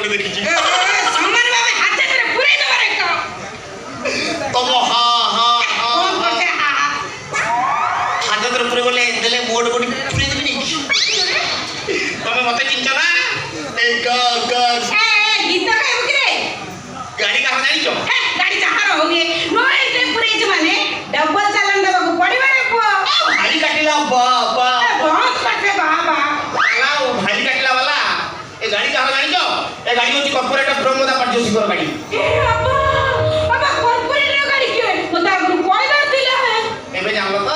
করে দেখেছি সম্মান ভাবে হাতে ধরে পুরে দেবার একটা তব হা হা হাতে ধরে পুরে বলে দেলে মোড় কোটি পুরে দিবি তুমি মতে চিন্তা না এই গীত গাইব কি রে গাড়ি কাହା ଜାଣିଛ ଗାଡି ଯାହାର ହଉ ନ ଏଣ୍ଟ୍ରି ପୁରେଇଛି ମାନେ ଡବଲ ଚାଲାନ ଦେବାକୁ ପଡିବ ରେ ପୁଅ ଭାରି କାଟିଲା ବାବା ବହୁତ କାଟେ ବାବା ଆଲା ଭାରି କାଟିଲା ବାଲା ଏ ଗାଡି କାହା ଜାଣିଛ ଏ ଗାଡି ହେଉଛି କର୍ପୋରେଟ ବ୍ରହ୍ମଦା ପାର୍ଯ୍ୟ ଶିଖର ଗାଡି ବାବା କର୍ପୋରେଟର ଗାଡି କିଏ ମୋତେ ଆଗରୁ କହିବାର ଥିଲା ଏବେ ଜାଣିଲ ତ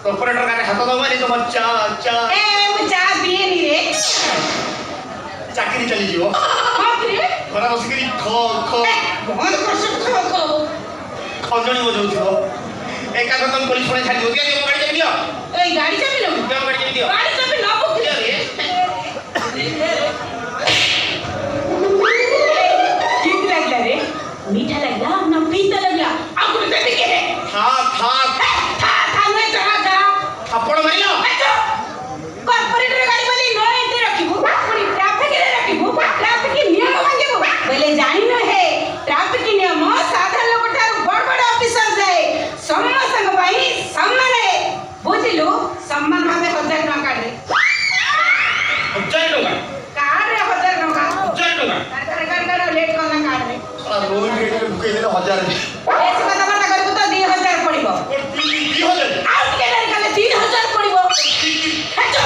କର୍ପୋରେଟର ଗାଡି ହାତ ଦବ ମାନେ ତମ ଚା ଚା ମୁଁ ଚା ପିଏନି ରେ ଚାକିରି ଚାଲିଯିବ ଘରେ ବସିକିରି ଖଞ୍ଜଣି ବଜାଉଥିବ ଏକା ତମ ପୋଲିସ ପଳେଇ ଛାଡ଼ିଯିବ ଦିଅ ମୋ ଗାଡ଼ି ଚାବି ଦିଅ ଏଇ ଗାଡ଼ି ଚାବି ନ ଦିଅ ଗାଡ଼ି ଚାବି ଦିଅ ଗାଡ଼ି ଚାବି ନ ପକେଇ ठीक लगला रे मीठा लगला ना पीता लगला आगुन देबे के था मैं चला जा थप्पड़ मारिलो कॉर्पोरेटर गाड़ी वाली नो एंट्री रखिबो पुरी ट्रैफिक रे रखिबो ट्रैफिक नियम भांगिबो बोले जानि न हे ट्रैफिक नियम साधारण लोक ठार बड़ बड़ ऑफिसर जाए समस्त भाई सम्मान है बुझिलु सम्मान भाबे 1000 टका काट रे 1000 टका काट रे 1000 टका 1000 टका कर लेट करना काट रे रोज गेट बुके देले 1000 ऐसे कथा बता करबो तो 2000 पड़िबो 2000 आउट केलर काले 3000 पड़िबो हेचो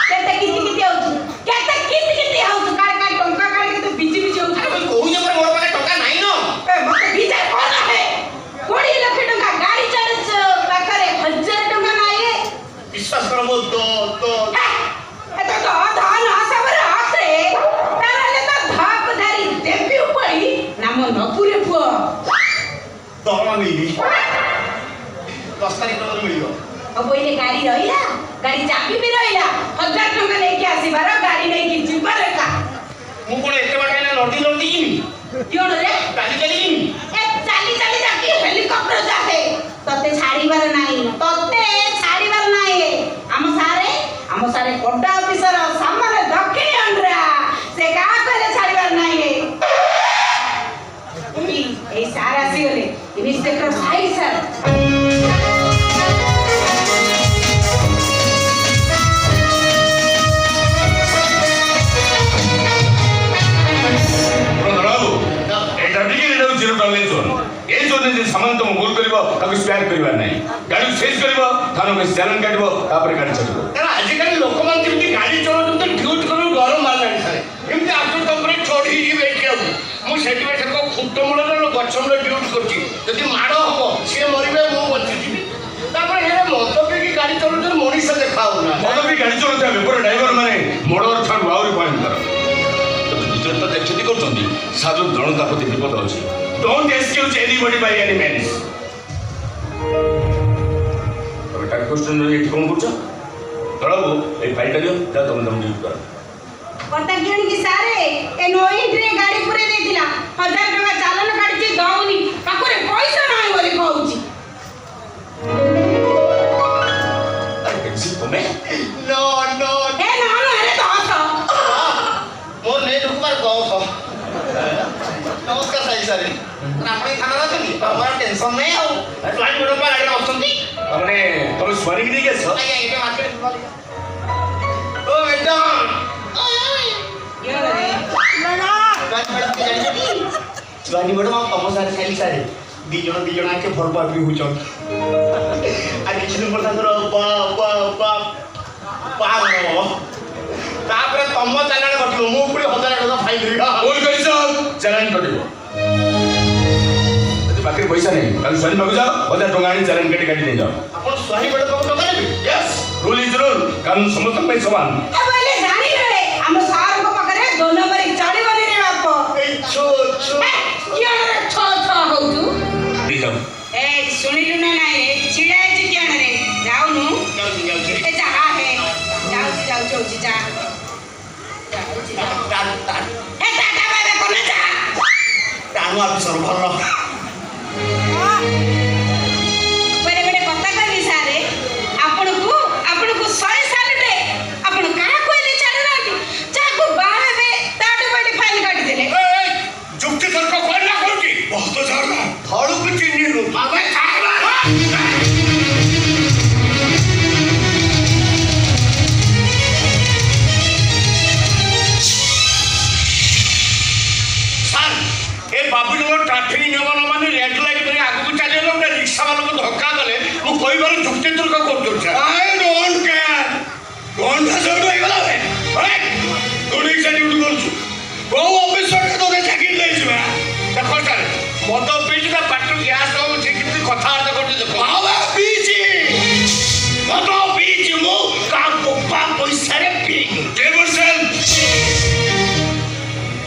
केते किति आउतु केते किति आउतु कार टंका कार केते बिजी बिजी आउतु अरे कोहू जे पर मोर पाखे टका नाही न ए मते बिचार कोन है 20 लाख टंका गाड़ी चार्ज पाखरे 1000 टंका नाही विश्वास कर मो तो एतो तो धान आसावर आसे ताले तो धाप धारी देबी उपड़ी नाम नपुरे पुओ दरमा मिली 10 तारिख पर मिलियो अब बोले गाड़ी रहिला गाड़ी चाबी भी रहिला 1000 टंका लेके आसीबार गाड़ी लेके जिबार का मु कोन एते बाटा ना लड्डी जिमी क्यों रे चाली जिमी ए चाली जाके हेलीकॉप्टर जाते तते छाड़ीबार नाही हम सारे कोटा ऑफिसर सामने दक्षिण अंडरा से का करे छाड़ीबार नाही ए सारा सिगले इंस्पेक्टर भाई सर सामान तुम गोल कर स्पेयर कर गाड़ी सेज कर थाना में चैलेंज काटो तापर गाड़ी चलो आजिकल लोक मान गाड़ी चलाऊ तो ड्यूट कर डर मारला एमती आसु तुम छोड़ी बैठ मु खुट मूल गछ मूल ड्यूट कर माड़ हम सी मरबे मु बची मद पी गाड़ी चलाऊ मनीष देखा मद पी गाड़ी चलाते ड्राइवर मैंने मर्डर छाड़ आहरी भयंकर तो देखते कर साधु जनता प्रति विपद अच्छी don't excuse anybody by any means अब टाइम क्वेश्चन ये कौन करछ तळबो ए फाइल दियो जा तुम यूज कर पता क्यों कि सारे ए नोई ट्रे गाड़ी पुरे देतिला 1000 टका चालन गाड़ी के दउनी पाखरे पैसा नाही बोली कहउची एक्सिट तुम्हें नो ए ना अरे तो हस मोर ने रुकबार गौस नमस्कार साई सारे आपण खाना रहतनी हमरा टेंशन नै आउ लाइन बड़ पर गाड़ी आछंती हमने तुम स्वारी नहीं के छ आगे आगे मार्केट ओ मैडम क्यों रे स्वानी मैडम हम तम सारे खाली सारे दी जण आके भर पार भी हुचन आ किछ दिन पर ताकर बा तापर तम चालान कटियो मु पुरी 1000 टका फाइन देगा बोल कइस चालान कटियो यदि बाकी पैसा नहीं कल स्वानी बाबू जाओ 1000 टका आनी चालान काटी काटी दे जाओ अपन स्वानी मैडम को टका देबे यस रूल इज रूल कानून समस्त पे समान ए बोले जानी रे हम सार को पकड़े 2 नंबर चढ़ी बनी रे बाप ए छो क्यों रे छो हो तू दे जाओ ए सुनिलु ना नाही रे छिड़ाई छी क्यों रे जाऊनु ए जा है जाऊ जा टाणु ऑफिसर भल बेरे बेरे कथा कहबी सारे आपन को 100 साल रे आपन का कोइले छाड़ नाती जाको बाहेबे ताटो बडी फाइल ବାବୁଜଙ୍କ ଟ୍ରାଫିକ ନିୟମ ନ ମାନି ରେଡ୍ ଲାଇଟ୍ କରି ଆଗକୁ ଚାଲିଗଲେ ଗୋଟେ ରିକ୍ସା ମାନଙ୍କୁ ଧକ୍କା କଲେ ମୁଁ କହିବାର ଯୁକ୍ତି ତର୍କ କରୁଛି I don't care. କଣ ସୋଟ ହେଇଗଲା ବେ? ତୁ ରିକ୍ସା ଡ୍ୟୁଟି କରୁଛୁ କୋଉ ଅଫିସର ତୋତେ ଚାକିରି ଦେଇଛୁ ବା? ଦେଖ ସାର୍ ମଦ ପିଇଛି ତା ପାଟିରୁ ଗ୍ୟାସ୍ ହଉଛି କେମିତି କଥାବାର୍ତ୍ତା କରୁଛି ଦେଖ ବାବା ପିଇଛି ମଦ ପିଇଛି ମୁଁ କା ବୋପା ପଇସାରେ ପିଇନି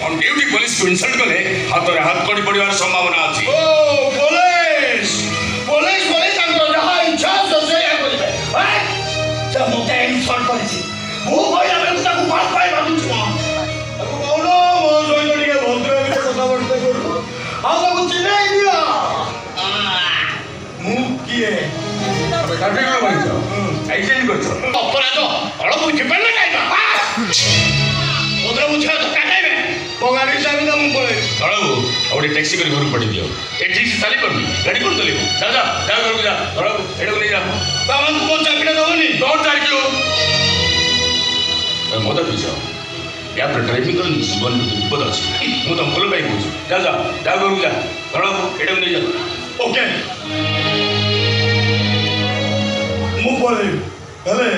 ଅନ୍ ଡ୍ୟୁଟି ପୋଲିସକୁ ଇନସଲ୍ଟ କଲେ ହାତରେ ହାତ କଡ଼ି ପଡ଼ିବାର ସମ୍ଭାବନା ଅଛି। ଓ ପୋଲିସ ପୋଲିସ ପୋଲିସ ତାଙ୍କର ଯାହା ଇଚ୍ଛା ସେଇଆ କରିବେ ସେ ମୋତେ ଇନସଲ୍ଟ କରିଛି ମୁଁ କହିଲା ବେଳକୁ ତାକୁ ଭଲ ପାଇ ଭାବୁଛି କଣ ତାକୁ କହୁନ ମୋ ସହିତ ଟିକେ ଭଦ୍ର କଥାବାର୍ତ୍ତା କରୁ ଆଉ ତାକୁ ଚିହ୍ନେଇ ଦିଅ ମୁଁ କିଏ ଟ୍ରାଫିକର ବହିଛ ଆକ୍ସିଡେଣ୍ଟ କରିଛ ଅପରାଧ ଅଳ ବୁଝିପାରିଲେ ନାଇଁ ଭଦ୍ର ବୁଝିବା ଦରକାର ନାଇଁ ମୋ ଗାଡ଼ି ଚାବି ତ ମୁଁ ପଳେଇବି ତଳକୁ ଆଉ ଗୋଟେ ଟ୍ୟାକ୍ସି କରି ଘରକୁ ପଠାଇ ଦିଅ ଏ ଠିକ୍ ସେ ଚାଲି ପାରୁନି ଗାଡ଼ି କୋଉଠି ଚଲେଇବୁ ଯା ଯା ଯା ଘରକୁ ଯା ତଳକୁ ଏଟାକୁ ନେଇ ଯା ତମକୁ ମୋ ଚାବିଟା ଦବନି କଣ ଚାଲିଛୁ ମଦ ପିଇଛ ୟାପରେ ଡ୍ରାଇଭିଂ କରି ଜୀବନ ବିପଦ ଅଛି ମୁଁ ତ ଭଲ ପାଇ କହୁଛି ଯା ଯା ଯା ଘରକୁ ଯା ତଳକୁ ଏଟାକୁ ନେଇ ଯା ଓକେ ମୁଁ ପଳେଇବି ହେଲେ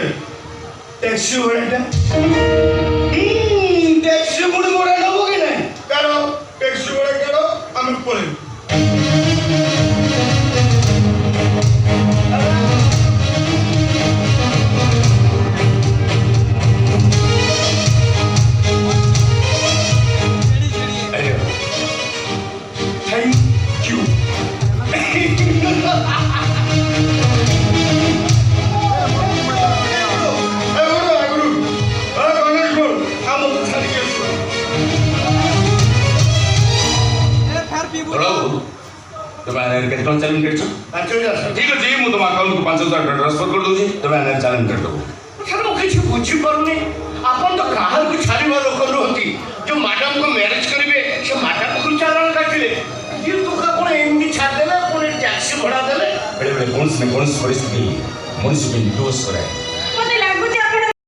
ଟ୍ୟାକ୍ସି ଭଡ଼ାଟା ଟ୍ୟାକ୍ସି ପୁଣି ଭଡ଼ା ନେବ କି ନାହିଁ କାରଣ ଟ୍ୟାକ୍ସି ଭଡ଼ା କାରଣ ଆମେ ପଳେଇବୁ Thank you. ତମେ କେତେ ଟଙ୍କା ଚାଲାନ କାଟିଛ? 5,000 ଠିକ୍ ଅଛି ମୁଁ ତମ ଆକାଉଣ୍ଟକୁ 5,000 ଟଙ୍କା ଟ୍ରାନ୍ସଫର କରିଦେଉଛି ତମେ ଚାଲାନ କାଟିଦେବ। ସାର୍ ମୁଁ କିଛି ବୁଝିପାରୁନି ଆପଣ ତ କାହାକୁ ଛାଡ଼ିବା ଲୋକ ନୁହନ୍ତି ଯୋଉ ମ୍ୟାଡାମକୁ ମ୍ୟାରେଜ କରିବେ ସେ ମ୍ୟାଡାମକୁ ଚାଲାଣ କାଟିଲେ ଇଏ ତ ଆପଣ ଏମିତି ଛାଡ଼ିଦେଲେ ପୁଣି ଟ୍ୟାକ୍ସି ଭଡ଼ା ଦେଲେ ବେଳେବେଳେ କୌଣସି ନା କୌଣସି ପରିସ୍ଥିତି ମଣିଷକୁ ନିର୍ଦ୍ଦୋଷ କରାଏ।